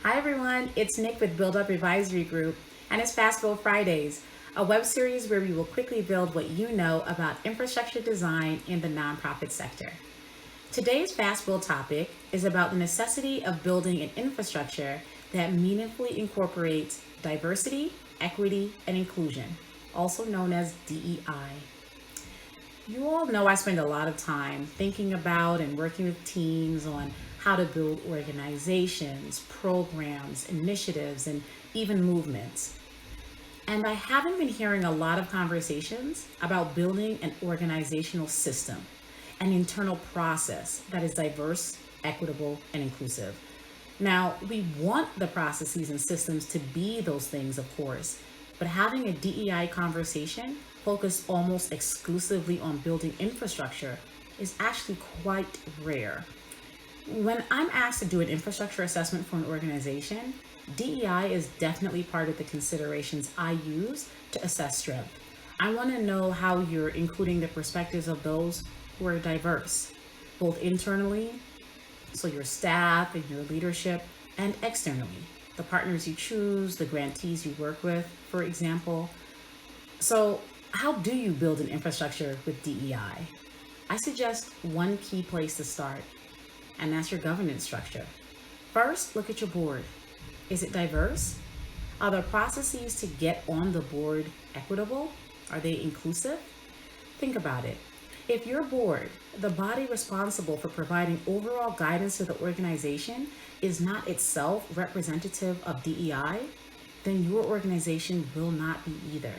Hi everyone, it's Nick with Build Up Advisory Group, and it's Fast Build Fridays, a web series where we will quickly build what you know about infrastructure design in the nonprofit sector. Today's Fast Build topic is about the necessity of building an infrastructure that meaningfully incorporates diversity, equity, and inclusion, also known as DEI. You all know I spend a lot of time thinking about and working with teams on how to build organizations, programs, initiatives, and even movements. And I haven't been hearing a lot of conversations about building an organizational system, an internal process that is diverse, equitable, and inclusive. Now, we want the processes and systems to be those things, of course, but having a DEI conversation focused almost exclusively on building infrastructure is actually quite rare. When I'm asked to do an infrastructure assessment for an organization, DEI is definitely part of the considerations I use to assess strength. I want to know how you're including the perspectives of those who are diverse, both internally, so your staff and your leadership, and externally, the partners you choose, the grantees you work with, for example. So, how do you build an infrastructure with DEI? I suggest one key place to start, and that's your governance structure. First, look at your board. Is it diverse? Are the processes to get on the board equitable? Are they inclusive? Think about it. If your board, the body responsible for providing overall guidance to the organization, is not itself representative of DEI, then your organization will not be either.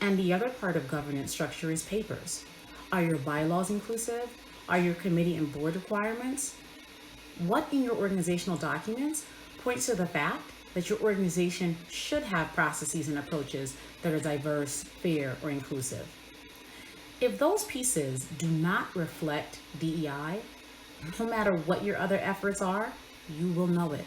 And the other part of governance structure is papers. Are your bylaws inclusive? Are your committee and board requirements? What in your organizational documents points to the fact that your organization should have processes and approaches that are diverse, fair, or inclusive? If those pieces do not reflect DEI, no matter what your other efforts are, you will know it.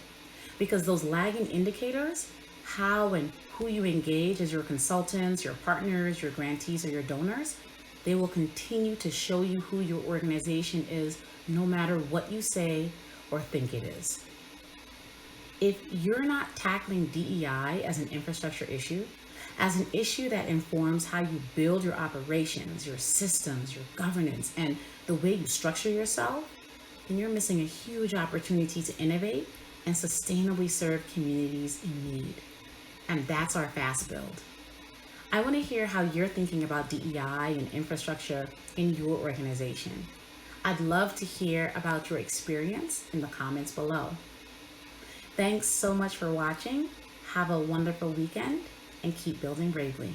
Because those lagging indicators, how and who you engage as your consultants, your partners, your grantees, or your donors, they will continue to show you who your organization is no matter what you say or think it is. If you're not tackling DEI as an infrastructure issue, as an issue that informs how you build your operations, your systems, your governance, and the way you structure yourself, then you're missing a huge opportunity to innovate and sustainably serve communities in need. And that's our fast build. I want to hear how you're thinking about DEI and infrastructure in your organization. I'd love to hear about your experience in the comments below. Thanks so much for watching. Have a wonderful weekend and keep building bravely.